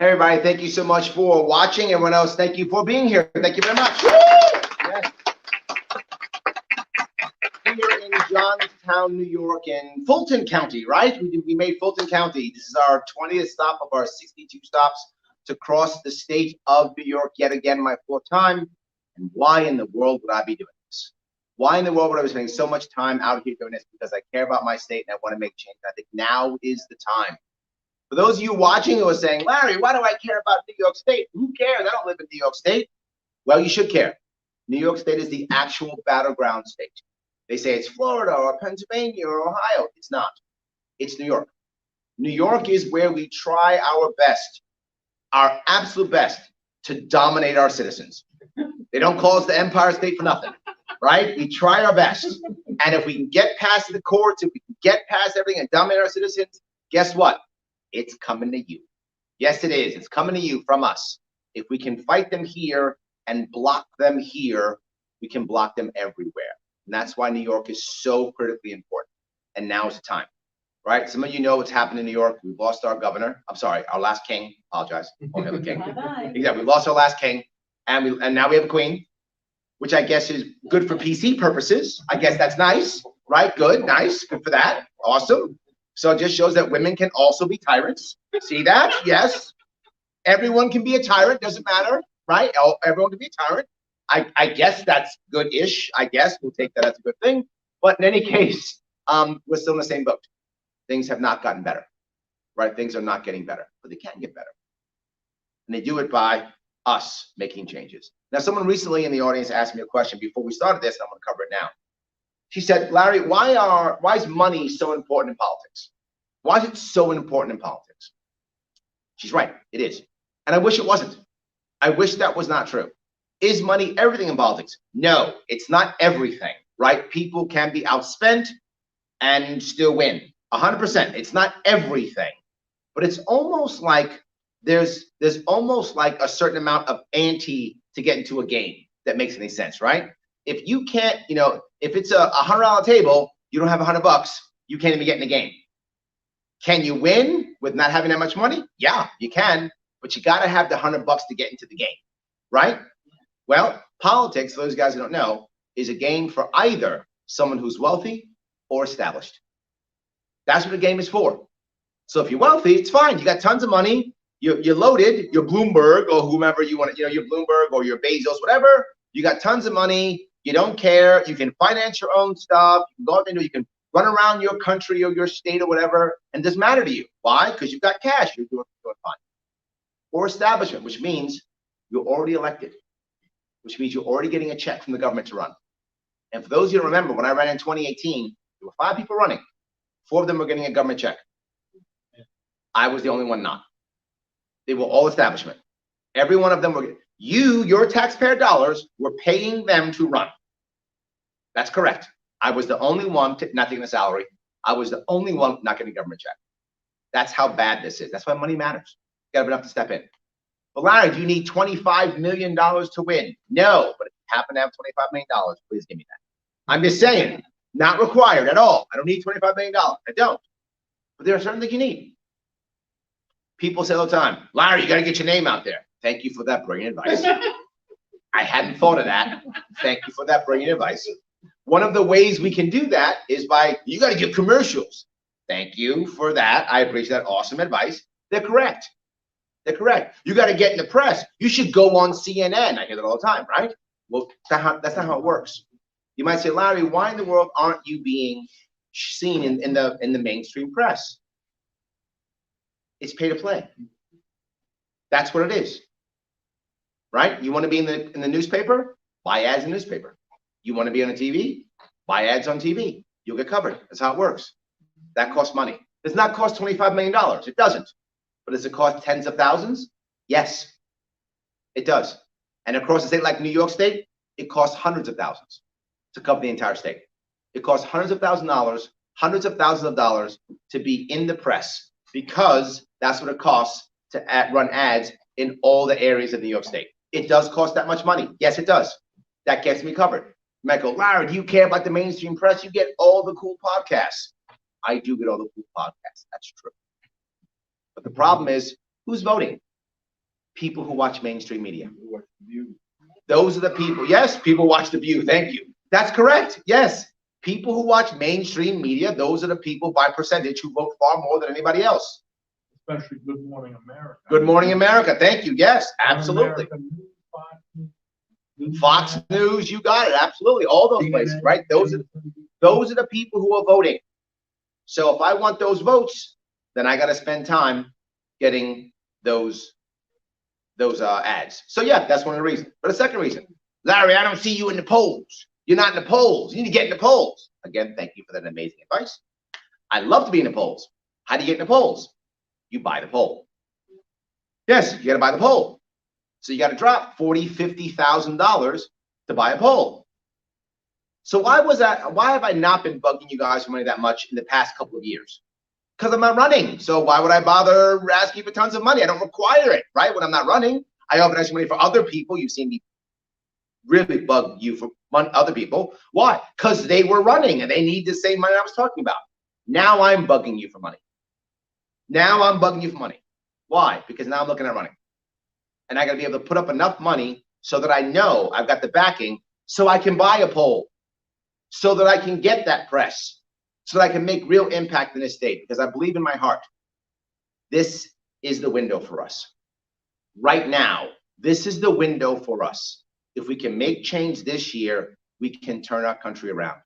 Hey, everybody, thank you so much for watching. Everyone else, thank you for being here. Thank you very much. Yes. Here in Johnstown, New York, in Fulton County, right? We made Fulton County. This is our 20th stop of our 62 stops to cross the state of New York yet again, my fourth time. And why in the world would I be doing this? Why in the world would I be spending so much time out here doing this? Because I care about my state and I want to make change. I think now is the time. For those of you watching who are saying, Larry, why do I care about New York State? Who cares? I don't live in New York State. Well, you should care. New York State is the actual battleground state. They say it's Florida or Pennsylvania or Ohio. It's not. It's New York. New York is where we try our best, our absolute best, to dominate our citizens. They don't call us the Empire State for nothing, right? We try our best. And if we can get past the courts, if we can get past everything and dominate our citizens, guess what? It's coming to you. Yes, it is. It's coming to you from us. If we can fight them here and block them here, we can block them everywhere. And that's why New York is so critically important. And now is the time, right? Some of you know what's happened in New York. We've lost our governor. I'm sorry, our last king. Apologize. Only other king. Exactly. We lost our last king. And now we have a queen, which I guess is good for PC purposes. I guess that's nice, right? Good, nice, good for that. Awesome. So it just shows that women can also be tyrants. See that? Yes. Everyone can be a tyrant. Doesn't matter, right? Everyone can be a tyrant. I guess that's good-ish. I guess we'll take that as a good thing. But in any case, we're still in the same boat. Things have not gotten better, right? Things are not getting better, but they can get better. And they do it by us making changes. Now, someone recently in the audience asked me a question before we started this, and I'm going to cover it now. She said, Larry, why is money so important in politics? Why is it so important in politics? She's right, it is. And I wish it wasn't. I wish that was not true. Is money everything in politics? No, it's not everything, right? People can be outspent and still win. 100%. It's not everything. But it's almost like there's almost like a certain amount of ante to get into a game that makes any sense, right? If you can't, if it's a $100 table, you don't have $100, you can't even get in the game. Can you win with not having that much money? Yeah, you can, but you got to have the $100 to get into the game, right? Well, politics, for those guys who don't know, is a game for either someone who's wealthy or established. That's what the game is for. So if you're wealthy, it's fine. You got tons of money. You're loaded. You're Bloomberg or whomever you want to, you're Bloomberg or you're Bezos, whatever. You got tons of money. You don't care. You can finance your own stuff. You can go out there, you can run around your country or your state or whatever, and it doesn't matter to you. Why? Because you've got cash. You're doing fine. Or establishment, which means you're already elected, which means you're already getting a check from the government to run. And for those of you who remember, when I ran in 2018, there were 5 people running. 4 of them were getting a government check. I was the only one not. They were all establishment. Every one of them were, your taxpayer dollars were paying them to run. That's correct. I was the only one not taking a salary. I was the only one not getting a government check. That's how bad this is. That's why money matters. You got to be enough to step in. But Larry, do you need $25 million to win? No, but if you happen to have $25 million, please give me that. I'm just saying, not required at all. I don't need $25 million. I don't. But there are certain things you need. People say all the time, Larry, you got to get your name out there. Thank you for that brilliant advice. I hadn't thought of that. Thank you for that brilliant advice. One of the ways we can do that is by, you got to give commercials. Thank you for that. I appreciate that awesome advice. They're correct. They're correct. You got to get in the press. You should go on CNN. I hear that all the time, right? Well, that's not how it works. You might say, Larry, why in the world aren't you being seen in the mainstream press? It's pay to play. That's what it is, right? You want to be in the newspaper? Buy ads in the newspaper. You want to be on the TV? Buy ads on TV. You'll get covered. That's how it works. That costs money. Does not cost $25 million. It doesn't. But does it cost tens of thousands? Yes, it does. And across a state like New York State, it costs hundreds of thousands to cover the entire state. It costs hundreds of thousands of dollars to be in the press, because that's what it costs to run ads in all the areas of New York State. It does cost that much money. Yes, it does. That gets me covered. You might go, Larry, do you care about the mainstream press? You get all the cool podcasts. I do get all the cool podcasts. That's true. But the problem is, who's voting? People who watch mainstream media. Those are the people. Yes, people watch The View. Thank you. That's correct. Yes. People who watch mainstream media, those are the people by percentage who vote far more than anybody else. Especially Good Morning America. Good Morning America. Thank you. Yes, absolutely. Fox News, you got it. Absolutely. All those places, right? Those are the people who are voting. So if I want those votes, then I got to spend time getting those ads. So yeah, that's one of the reasons. But the second reason, Larry, I don't see you in the polls. You're not in the polls. You need to get in the polls. Again, thank you for that amazing advice. I love to be in the polls. How do you get in the polls? You buy the poll. Yes, you got to buy the poll. So you got to drop $40,000, $50,000 to buy a poll. So why have I not been bugging you guys for money that much in the past couple of years? Because I'm not running. So why would I bother asking for tons of money? I don't require it, right? When I'm not running, I often ask money for other people. You've seen me really bug you for other people. Why? Because they were running and they need the same money I was talking about. Now I'm bugging you for money. Now I'm bugging you for money. Why? Because now I'm looking at running. And I got to be able to put up enough money so that I know I've got the backing so I can buy a poll, so that I can get that press, so that I can make real impact in this state, because I believe in my heart, this is the window for us. Right now, this is the window for us. If we can make change this year, we can turn our country around.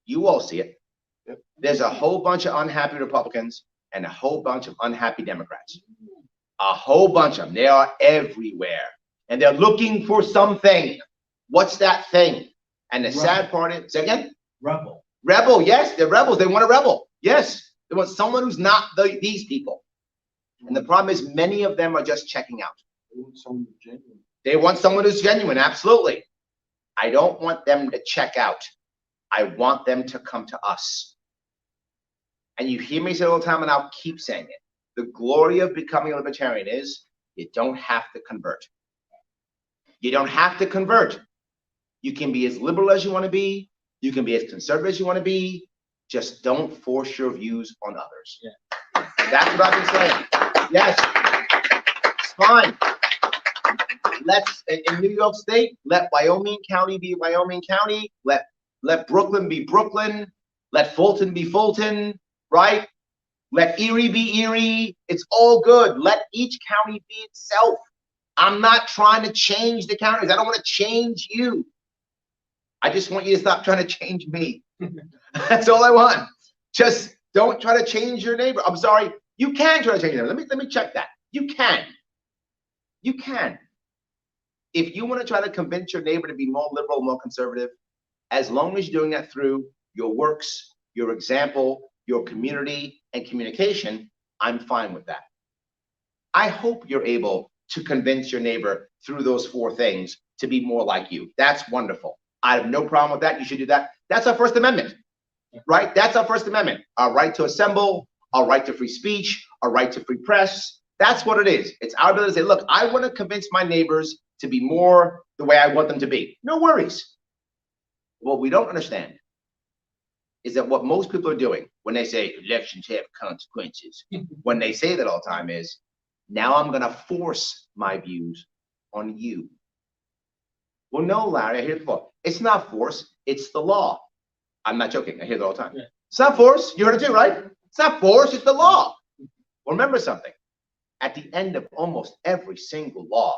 You all see it. There's a whole bunch of unhappy Republicans and a whole bunch of unhappy Democrats. A whole bunch of them. They are everywhere. And they're looking for something. What's that thing? And the sad part is, say again? Rebel. Rebel, yes, they're rebels. They want a rebel. Yes, they want someone who's not these people. And the problem is many of them are just checking out. They want someone who's genuine. They want someone who's genuine, absolutely. I don't want them to check out. I want them to come to us. And you hear me say it all the time, and I'll keep saying it. The glory of becoming a libertarian is you don't have to convert. You don't have to convert. You can be as liberal as you want to be. You can be as conservative as you want to be. Just don't force your views on others. Yeah. That's what I've been saying. Yes, it's fine. Let's, in New York State, let Wyoming County be Wyoming County. Let Brooklyn be Brooklyn. Let Fulton be Fulton, right? Let Erie be Erie. It's all good. Let each county be itself. I'm not trying to change the counties. I don't want to change you. I just want you to stop trying to change me. That's all I want. Just don't try to change your neighbor. I'm sorry. You can try to change your neighbor. Let me check that. You can. You can. If you want to try to convince your neighbor to be more liberal, more conservative, as long as you're doing that through your works, your example, your community, and communication, I'm fine with that. I hope you're able to convince your neighbor through those four things to be more like you. That's wonderful. I have no problem with that. You should do that. That's our First Amendment, right? That's our First Amendment. Our right to assemble, our right to free speech, our right to free press. That's what it is. It's our ability to say, look, I want to convince my neighbors to be more the way I want them to be. No worries. What we don't understand is that what most people are doing when they say elections have consequences, when they say that all the time is, now I'm going to force my views on you. Well, no, Larry, I hear it before. It's not force, it's the law. I'm not joking. I hear it all the time. Yeah. It's not force. You heard it too, right? It's not force, it's the law. Well, remember something. At the end of almost every single law,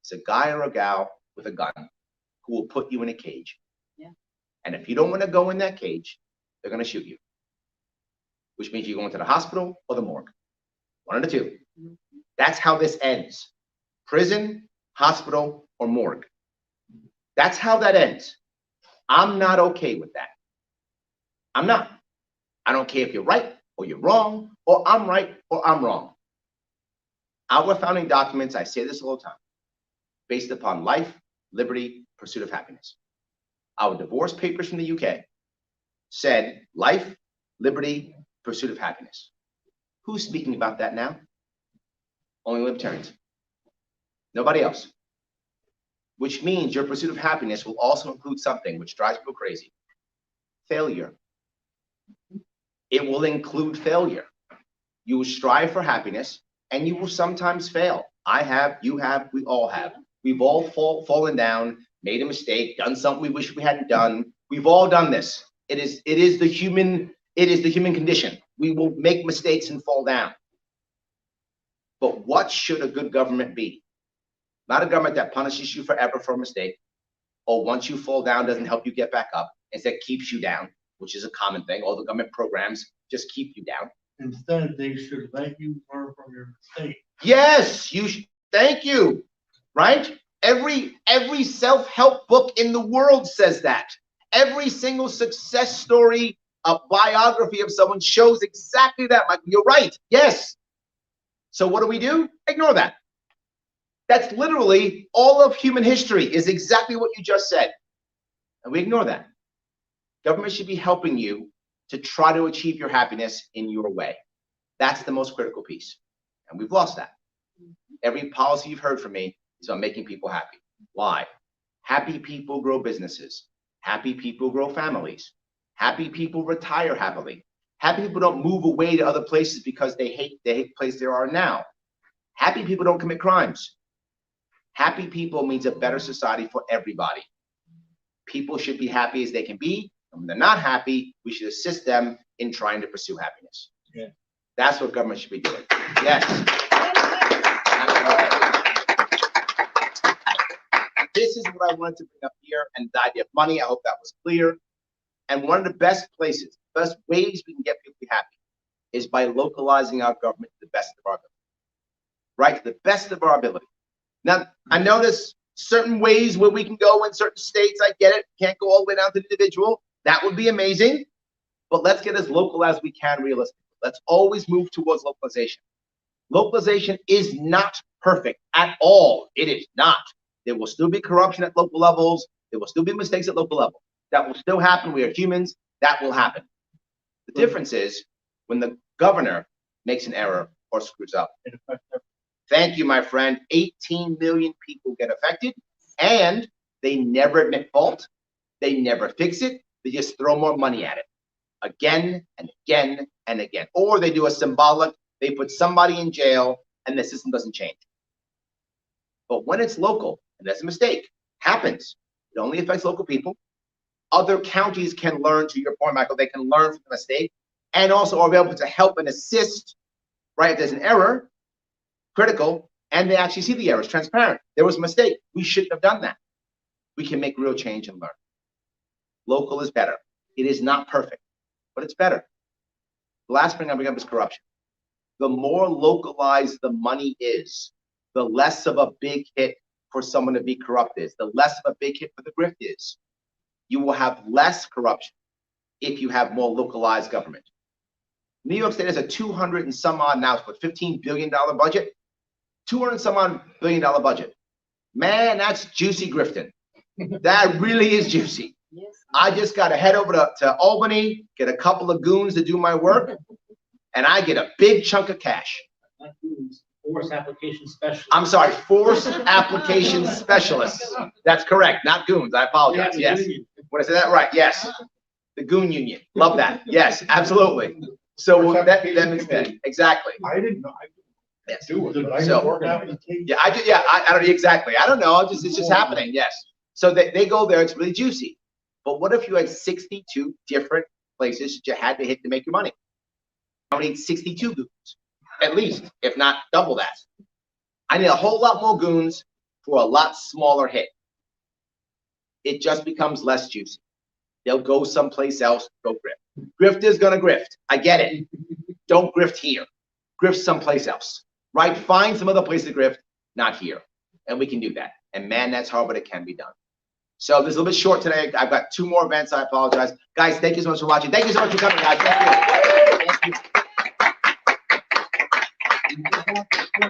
it's a guy or a gal with a gun who will put you in a cage. Yeah. And if you don't want to go in that cage, they're going to shoot you, which means you're going to the hospital or the morgue. One of the two. That's how this ends. Prison, hospital, or morgue. That's how that ends. I'm not okay with that. I'm not. I don't care if you're right or you're wrong, or I'm right or I'm wrong. Our founding documents, I say this all the time, based upon life, liberty, pursuit of happiness. Our divorce papers from the UK said life, liberty, pursuit of happiness. Who's speaking about that now? Only libertarians. Nobody else. Which means your pursuit of happiness will also include something which drives people crazy. Failure. It will include failure. You will strive for happiness and you will sometimes fail. I have, you have, we all have. We've all fallen down, made a mistake, done something we wish we hadn't done. We've all done this. It is the human condition. We will make mistakes and fall down. But what should a good government be? Not a government that punishes you forever for a mistake, or once you fall down doesn't help you get back up, instead keeps you down, which is a common thing. All the government programs just keep you down. Instead, they should let you learn from your mistake. Yes, you should. Thank you. Right? Every self-help book in the world says that. Every single success story, a biography of someone shows exactly that. Michael, you're right. Yes. So what do? Ignore that. That's literally all of human history is exactly what you just said. And we ignore that. Government should be helping you to try to achieve your happiness in your way. That's the most critical piece. And we've lost that. Every policy you've heard from me is on making people happy. Why? Happy people grow businesses. Happy people grow families. Happy people retire happily. Happy people don't move away to other places because they hate the place they are now. Happy people don't commit crimes. Happy people means a better society for everybody. People should be happy as they can be. And when they're not happy, we should assist them in trying to pursue happiness. Yeah. That's what government should be doing. Yes. This is what I wanted to bring up here, and the idea of money. I hope that was clear. And one of the best places, best ways we can get people happy is by localizing our government to the best of our ability. Right? To the best of our ability. Now, I know there's certain ways where we can go in certain states. I get it. Can't go all the way down to the individual. That would be amazing. But let's get as local as we can realistically. Let's always move towards localization. Localization is not perfect at all. It is not. There will still be corruption at local levels. There will still be mistakes at local level. That will still happen. We are humans. That will happen. The difference is when the governor makes an error or screws up. Thank you, my friend. 18 million people get affected, and they never admit fault. They never fix it. They just throw more money at it again and again and again. Or they do a symbolic, they put somebody in jail, and the system doesn't change. But when it's local, and that's a mistake, happens. It only affects local people. Other counties can learn, to your point, Michael, they can learn from the mistake, and also are able to help and assist, right? If there's an error, critical, and they actually see the error. It's transparent. There was a mistake. We shouldn't have done that. We can make real change and learn. Local is better. It is not perfect, but it's better. The last thing I bring up is corruption. The more localized the money is, the less of a big hit for someone to be corrupt is, the less of a big hit for the grift is. You will have less corruption if you have more localized government. New York State has a 200 and some odd now, but $15 billion budget. 200 and some odd $1 billion budget. Man, that's juicy grifting. That really is juicy. Yes. I just got to head over to Albany, get a couple of goons to do my work, and I get a big chunk of cash. Not goons, force application specialist. I'm sorry, force application specialists. That's correct, not goons. I apologize. Yes. When I say that right, yes. The goon union. Love that. Yes, absolutely. So that makes sense. Exactly. I didn't know. Yes. Do it. So, yeah, I do. Yeah, I don't exactly. I don't know. It's just happening. Yes. So they go there. It's really juicy. But what if you had 62 different places that you had to hit to make your money? I need 62 goons, at least, if not double that. I need a whole lot more goons for a lot smaller hit. It just becomes less juicy. They'll go someplace else, go grift. Grifter's gonna grift. I get it. Don't grift here. Grift someplace else, right? Find some other place to grift, not here. And we can do that. And man, that's hard, but it can be done. So this is a little bit short today. I've got 2 more events. I apologize. Guys, thank you so much for watching. Thank you so much for coming, guys. Thank you. Thank you.